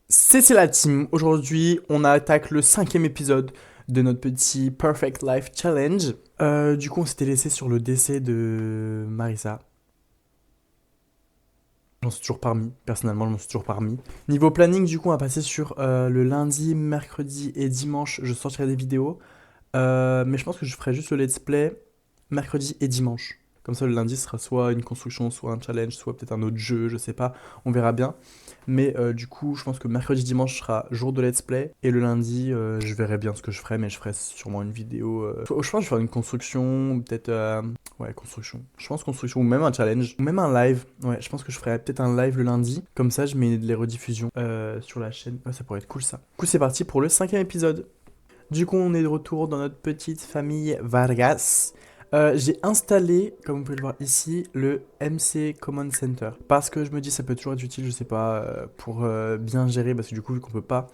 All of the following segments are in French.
C'est la team. Aujourd'hui, on attaque le 5e épisode de notre petit Perfect Life Challenge. Du coup, on s'était laissé sur le décès de Marissa. J'en suis toujours parmi. Personnellement, je m'en suis toujours parmi. Niveau planning, du coup, on va passer sur le lundi, mercredi et dimanche. Je sortirai des vidéos. Mais je pense que je ferai juste le let's play mercredi et dimanche. Comme ça, le lundi sera soit une construction, soit un challenge, soit peut-être un autre jeu, je sais pas. On verra bien. Mais du coup, je pense que mercredi, dimanche sera jour de let's play. Et le lundi, je verrai bien ce que je ferai, mais je ferai sûrement une vidéo. Je pense que je ferai une construction, ou peut-être. Ouais, construction. Je pense construction, ou même un challenge, ou même un live. Ouais, je pense que je ferai peut-être un live le lundi. Comme ça, je mets les rediffusions sur la chaîne. Ouais, ça pourrait être cool ça. Du coup, c'est parti pour le 5e épisode. Du coup, on est de retour dans notre petite famille Vargas. J'ai installé, comme vous pouvez le voir ici, le MC Command Center. Parce que je me dis ça peut toujours être utile, je sais pas, pour bien gérer, parce que du coup, vu qu'on peut pas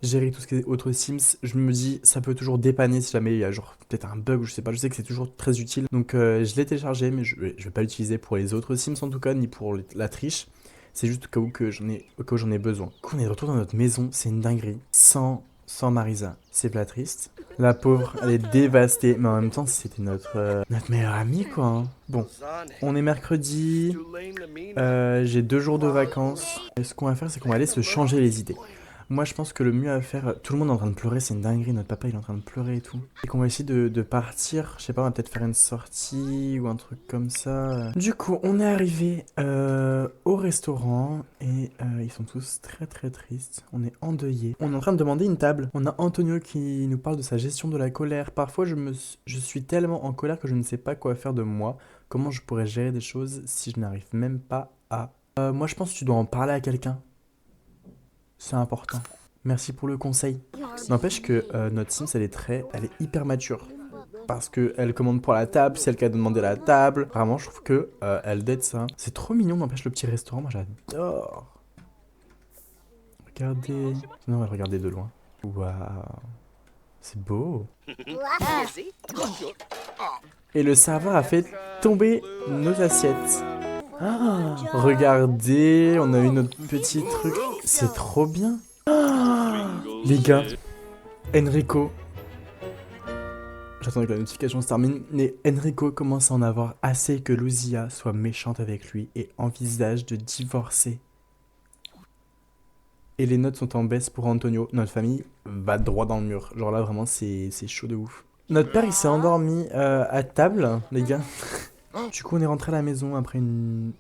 gérer tout ce qui est autre Sims, je me dis ça peut toujours dépanner si jamais il y a genre peut-être un bug ou je sais pas, je sais que c'est toujours très utile. Donc je l'ai téléchargé, mais je vais pas l'utiliser pour les autres Sims en tout cas, ni pour la triche. C'est juste au cas où au cas où j'en ai besoin. Du coup, on est de retour dans notre maison, c'est une dinguerie. Sans Marisa, c'est pas triste. La pauvre, elle est dévastée, mais en même temps, c'était notre meilleure amie, quoi. Hein. Bon, on est mercredi, j'ai 2 jours de vacances. Et ce qu'on va faire, c'est qu'on va aller se changer les idées. Moi, je pense que le mieux à faire, tout le monde est en train de pleurer, c'est une dinguerie, notre papa il est en train de pleurer et tout. Et qu'on va essayer de partir, je sais pas, on va peut-être faire une sortie ou un truc comme ça. Du coup, on est arrivé au restaurant et ils sont tous très très tristes. On est endeuillés. On est en train de demander une table. On a Antonio qui nous parle de sa gestion de la colère. Parfois, je suis tellement en colère que je ne sais pas quoi faire de moi. Comment je pourrais gérer des choses si je n'arrive même pas à... moi, je pense que tu dois en parler à quelqu'un. C'est important. Merci pour le conseil. N'empêche que notre Sims, elle est hyper mature. Parce qu'elle commande pour la table, c'est elle qui a demandé la table. Vraiment, je trouve que elle date ça. C'est trop mignon, n'empêche le petit restaurant, moi j'adore. Regardez. Non, on va le regarder de loin. Waouh. C'est beau. Et le serveur a fait tomber nos assiettes. Ah, regardez, on a eu notre petit truc. C'est trop bien. Ah, les gars, Enrico. J'attends que la notification se termine, mais Enrico commence à en avoir assez que Luzia soit méchante avec lui et envisage de divorcer. Et les notes sont en baisse pour Antonio. Notre famille va droit dans le mur. Genre là, vraiment, c'est chaud de ouf. Notre père, il s'est endormi à table, les gars. Du coup, on est rentré à la maison après une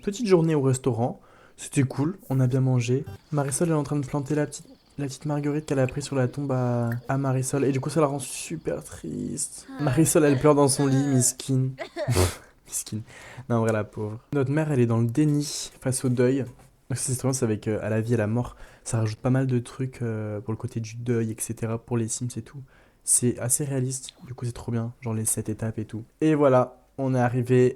petite journée au restaurant. C'était cool, on a bien mangé. Marisol elle est en train de planter la petite marguerite qu'elle a pris sur la tombe à Marisol. Et du coup, ça la rend super triste. Marisol, elle pleure dans son lit, miskin. Miskin. Non, en vrai, la pauvre. Notre mère, elle est dans le déni face au deuil. Donc, c'est vraiment avec à la vie et à la mort. Ça rajoute pas mal de trucs pour le côté du deuil, etc. Pour les Sims et tout. C'est assez réaliste. Du coup, c'est trop bien. Genre les 7 étapes et tout. Et voilà, on est arrivé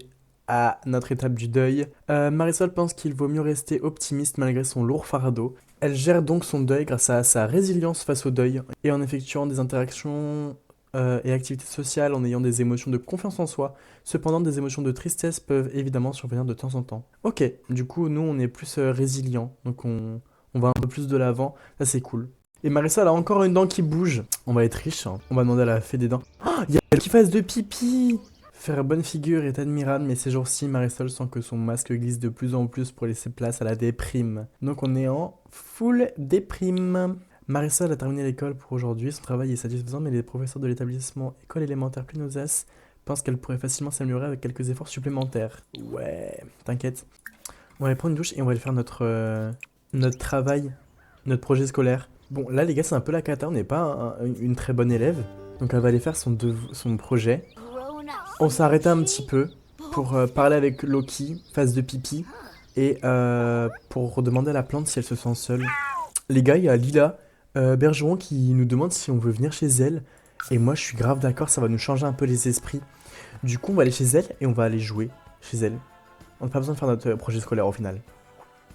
à notre étape du deuil. Marisol pense qu'il vaut mieux rester optimiste malgré son lourd fardeau. Elle gère donc son deuil grâce à sa résilience face au deuil et en effectuant des interactions et activités sociales, en ayant des émotions de confiance en soi. Cependant, des émotions de tristesse peuvent évidemment survenir de temps en temps. Ok, du coup, nous, on est plus résilients, donc on va un peu plus de l'avant. Ça, c'est cool. Et Marisol a encore une dent qui bouge. On va être riche, hein. On va demander à la fée des dents. Oh, il y a elle qui fasse de pipi. Faire bonne figure est admirable, mais ces jours-ci, Marisol sent que son masque glisse de plus en plus pour laisser place à la déprime. Donc on est en full déprime. Marisol a terminé l'école pour aujourd'hui, son travail est satisfaisant, mais les professeurs de l'établissement école élémentaire Plinosace pensent qu'elle pourrait facilement s'améliorer avec quelques efforts supplémentaires. Ouais, t'inquiète. On va aller prendre une douche et on va aller faire notre travail, notre projet scolaire. Bon, là les gars, c'est un peu la cata, on n'est pas une très bonne élève. Donc elle va aller faire son projet. On s'est arrêté un petit peu pour parler avec Loki, face de pipi, et pour demander à la plante si elle se sent seule. Les gars, il y a Lila Bergeron qui nous demande si on veut venir chez elle. Et moi, je suis grave d'accord, ça va nous changer un peu les esprits. Du coup, on va aller chez elle et on va aller jouer chez elle. On n'a pas besoin de faire notre projet scolaire au final.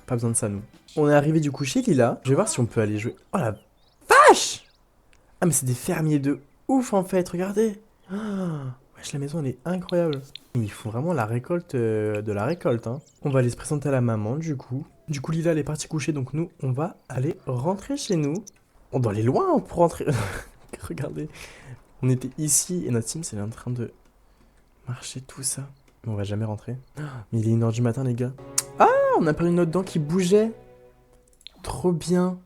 Pas besoin de ça, nous. On est arrivé du coup chez Lila. Je vais voir si on peut aller jouer. Oh la vache! Ah, mais c'est des fermiers de ouf en fait, regardez! Ah, wesh, la maison elle est incroyable. Ils font vraiment la récolte de la récolte, hein. On va aller se présenter à la maman du coup. Du coup, Lila, elle est partie coucher, donc nous, on va aller rentrer chez nous. On doit aller loin pour rentrer. Regardez, on était ici et notre team, c'est en train de marcher tout ça. Mais on va jamais rentrer. Mais il est 1h du matin, les gars. Ah, on a perdu une autre dent qui bougeait. Trop bien.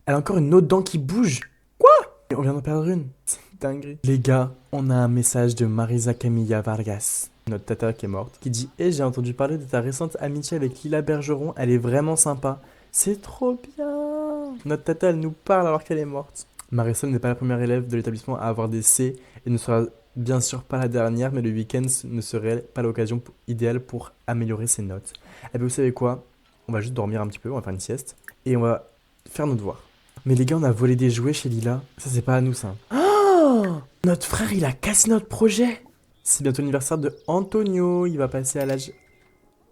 Elle a encore une autre dent qui bouge. Quoi? On vient d'en perdre une. C'est dingue. Les gars, on a un message de Marisa Camilla Vargas, notre tata qui est morte, qui dit: j'ai entendu parler de ta récente amitié avec Lila Bergeron, elle est vraiment sympa. C'est trop bien. Notre tata, elle nous parle alors qu'elle est morte. Marisol n'est pas la première élève de l'établissement à avoir des C et ne sera bien sûr pas la dernière, mais le week-end ne serait pas l'occasion idéale pour améliorer ses notes. Et bien vous savez quoi? On va juste dormir un petit peu, on va faire une sieste et on va faire nos devoirs. Mais les gars, on a volé des jouets chez Lila. Ça, c'est pas à nous, ça. Oh, notre frère, il a cassé notre projet. C'est bientôt l'anniversaire de Antonio. Il va passer à l'âge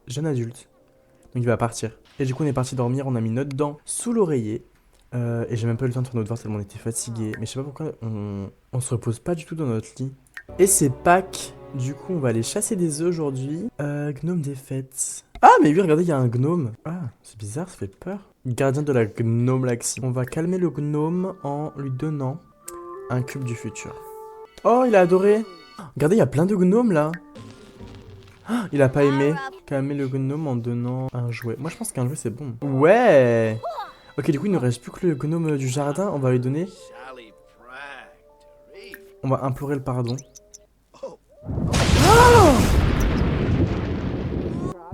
jeune adulte. Donc il va partir. Et du coup, on est parti dormir. On a mis notre dent sous l'oreiller. Et j'ai même pas eu le temps de faire nos devoirs tellement on était fatigués. Mais je sais pas pourquoi on se repose pas du tout dans notre lit. Et c'est Pâques. Du coup, on va aller chasser des œufs aujourd'hui. Gnome des fêtes. Ah, mais oui, regardez, il y a un gnome. Ah, c'est bizarre, ça fait peur. Gardien de la gnomelaxie. On va calmer le gnome en lui donnant un cube du futur. Oh, il a adoré. Regardez, il y a plein de gnomes là. Ah, il a pas aimé. Calmer le gnome en donnant un jouet. Moi, je pense qu'un jouet, c'est bon. Ouais. Ok, du coup, il ne reste plus que le gnome du jardin. On va lui donner. On va implorer le pardon. Oh,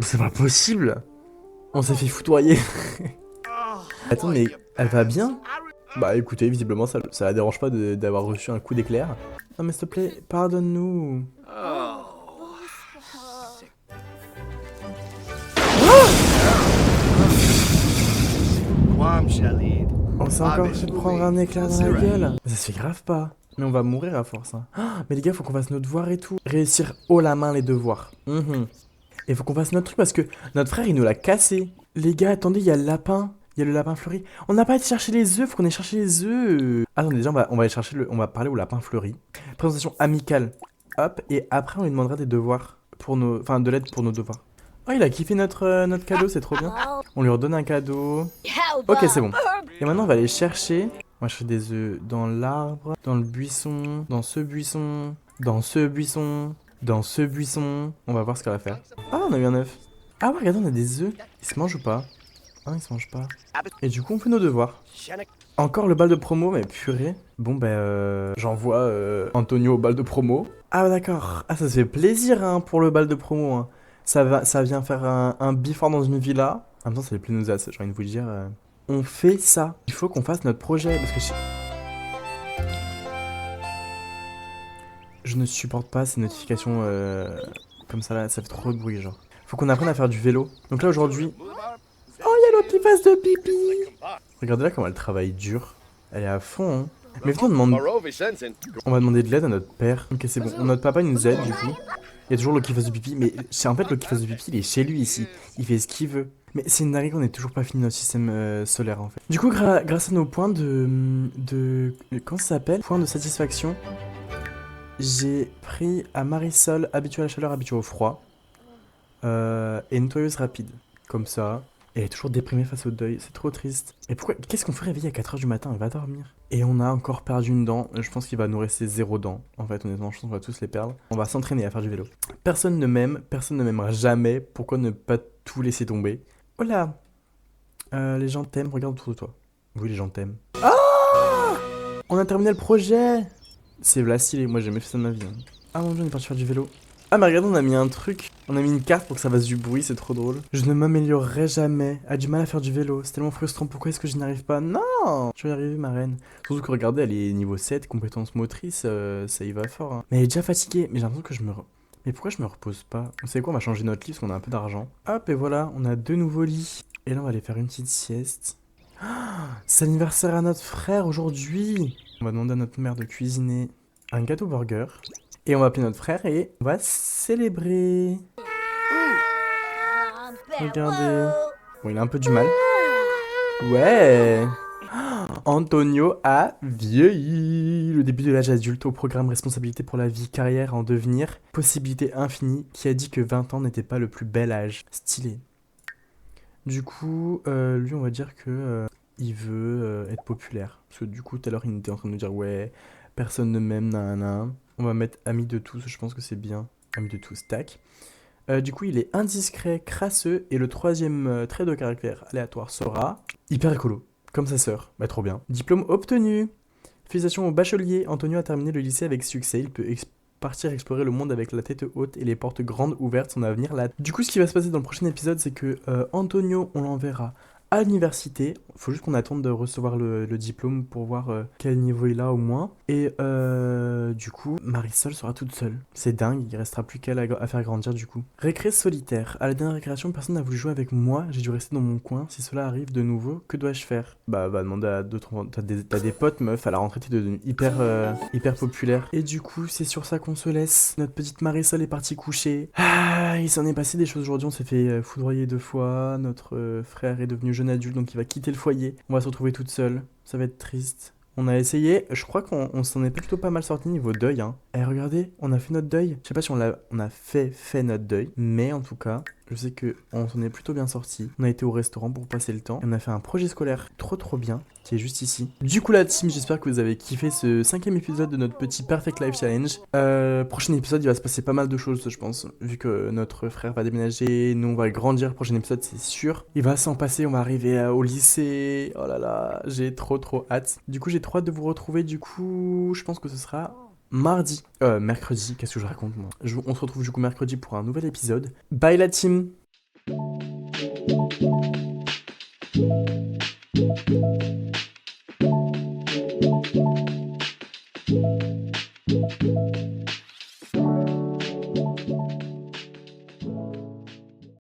c'est pas possible. On s'est fait foutoyer. Attends, mais elle va bien? Bah écoutez, visiblement ça la dérange pas d'avoir reçu un coup d'éclair. Non mais s'il te plaît, pardonne-nous. On s'est encore fait prendre un éclair dans la gueule. Ça se fait grave pas. Mais on va mourir à force. Hein. Mais les gars, faut qu'on fasse nos devoirs et tout. Réussir haut la main les devoirs. Et faut qu'on fasse notre truc parce que notre frère il nous l'a cassé. Les gars, attendez, il y a le lapin. Il y a le lapin fleuri. On n'a pas été chercher les œufs, faut qu'on aille chercher les œufs. Attendez, déjà, on va aller chercher on va parler au lapin fleuri. Présentation amicale. Hop, et après, on lui demandera des devoirs. Enfin, de l'aide pour nos devoirs. Oh, il a kiffé notre cadeau, c'est trop bien. On lui redonne un cadeau. Ok, c'est bon. Et maintenant, on va aller chercher. On va chercher des œufs dans l'arbre, dans le buisson, dans ce buisson, dans ce buisson, dans ce buisson. On va voir ce qu'elle va faire. Ah, on a eu un œuf. Ah ouais, regardez, on a des œufs. Ils se mangent ou pas? Ah, ils se mangent pas. Et du coup, on fait nos devoirs. Encore le bal de promo, mais purée. Bon, j'envoie Antonio au bal de promo. Ah, d'accord. Ah, ça se fait plaisir hein, pour le bal de promo. Hein. Ça vient faire un bifort dans une villa. En même temps, ça fait plus nous j'ai envie de vous dire. On fait ça. Il faut qu'on fasse notre projet. Parce que je ne supporte pas ces notifications comme ça là. Ça fait trop de bruit, genre. Faut qu'on apprenne à faire du vélo. Donc là, aujourd'hui. Oh, il y a l'autre qui fasse de pipi. Regardez là comment elle travaille dur. Elle est à fond, hein. Mais venez, on va demander de l'aide à notre père. Ok, c'est bon. Notre papa, il nous aide, du coup. Il y a toujours le qui fasse de pipi. Mais en fait, le qui fasse de pipi, il est chez lui, ici. Il fait ce qu'il veut. Mais c'est une dinguerie qu'on n'ait toujours pas fini notre système solaire, en fait. Du coup, grâce à nos points comment ça s'appelle? Points de satisfaction. J'ai pris à Marisol, habitué à la chaleur, habitué au froid. Et nettoyeuse rapide. Comme ça. Elle est toujours déprimée face au deuil, c'est trop triste. Et pourquoi? Qu'est-ce qu'on fait réveiller à 4h du matin? Elle va dormir. Et on a encore perdu une dent. Je pense qu'il va nous rester 0 dents. En fait, honnêtement, je pense qu'on va tous les perdre. On va s'entraîner à faire du vélo. Personne ne m'aime, personne ne m'aimera jamais. Pourquoi ne pas tout laisser tomber? Oh là, les gens t'aiment, regarde autour de toi. Oui, les gens t'aiment. Ah, on a terminé le projet. C'est stylé, moi j'ai jamais fait ça de ma vie. Hein. Ah mon dieu, on est parti faire du vélo. Ah mais regarde, on a mis un truc, on a mis une carte pour que ça fasse du bruit, c'est trop drôle. Je ne m'améliorerai jamais, a du mal à faire du vélo, c'est tellement frustrant, pourquoi est-ce que je n'y arrive pas? Non, je vais y arriver ma reine. Surtout que regardez, elle est niveau 7, compétences motrices, ça y va fort. Hein. Mais elle est déjà fatiguée, mais j'ai l'impression que Mais pourquoi je me repose pas? Vous savez quoi, on va changer notre lit parce qu'on a un peu d'argent. Hop, et voilà, on a 2 nouveaux lits. Et là, on va aller faire une petite sieste. C'est l'anniversaire à notre frère aujourd'hui. On va demander à notre mère de cuisiner un gâteau burger. Et on va appeler notre frère et on va célébrer. Regardez. Bon, il a un peu du mal. Ouais. Antonio a vieilli. Le début de l'âge adulte au programme Responsabilité pour la vie, carrière en devenir, possibilité infinie, qui a dit que 20 ans n'était pas le plus bel âge. Stylé. Du coup, lui, on va dire que il veut être populaire. Parce que du coup, tout à l'heure, il était en train de nous dire, ouais, personne ne m'aime, nan. On va mettre ami de tous, je pense que c'est bien. Ami de tous, tac. Du coup, il est indiscret, crasseux, et le troisième trait de caractère aléatoire sera hyper écolo, comme sa sœur. Bah, trop bien. Diplôme obtenu. Félicitations au bachelier. Antonio a terminé le lycée avec succès. Il peut partir explorer le monde avec la tête haute et les portes grandes ouvertes. Son avenir là. Du coup, ce qui va se passer dans le prochain épisode, c'est que Antonio, on l'enverra à l'université. Faut juste qu'on attende de recevoir le diplôme pour voir quel niveau il a au moins. Et du coup, Marisol sera toute seule. C'est dingue, il restera plus qu'elle à faire grandir du coup. Récré solitaire. À la dernière récréation, personne n'a voulu jouer avec moi. J'ai dû rester dans mon coin. Si cela arrive de nouveau, que dois-je faire? Bah, va demander à d'autres. T'as des potes, meuf. À la rentrée, t'es devenue hyper populaire. Et du coup, c'est sur ça qu'on se laisse. Notre petite Marisol est partie coucher. Ah, il s'en est passé des choses aujourd'hui. On s'est fait foudroyer 2 fois. Notre frère est devenu jeune adulte, donc il va quitter le foyer. On va se retrouver toute seule. Ça va être triste. On a essayé, je crois qu'on s'en est plutôt pas mal sorti niveau deuil. Hein. Eh, regardez, on a fait notre deuil. Je sais pas si on a fait notre deuil, mais en tout cas, je sais que on s'en est plutôt bien sorti. On a été au restaurant pour passer le temps. Et on a fait un projet scolaire trop bien, qui est juste ici. Du coup, la team, j'espère que vous avez kiffé ce 5e épisode de notre petit Perfect Life Challenge. Prochain épisode, il va se passer pas mal de choses, je pense. Vu que notre frère va déménager, nous on va grandir. Prochain épisode, c'est sûr. Il va s'en passer, on va arriver au lycée. Oh là là, j'ai trop hâte. Du coup, j'ai trop hâte de vous retrouver. Du coup, je pense que ce sera mercredi, qu'est-ce que je raconte moi? On se retrouve du coup mercredi pour un nouvel épisode. Bye la team!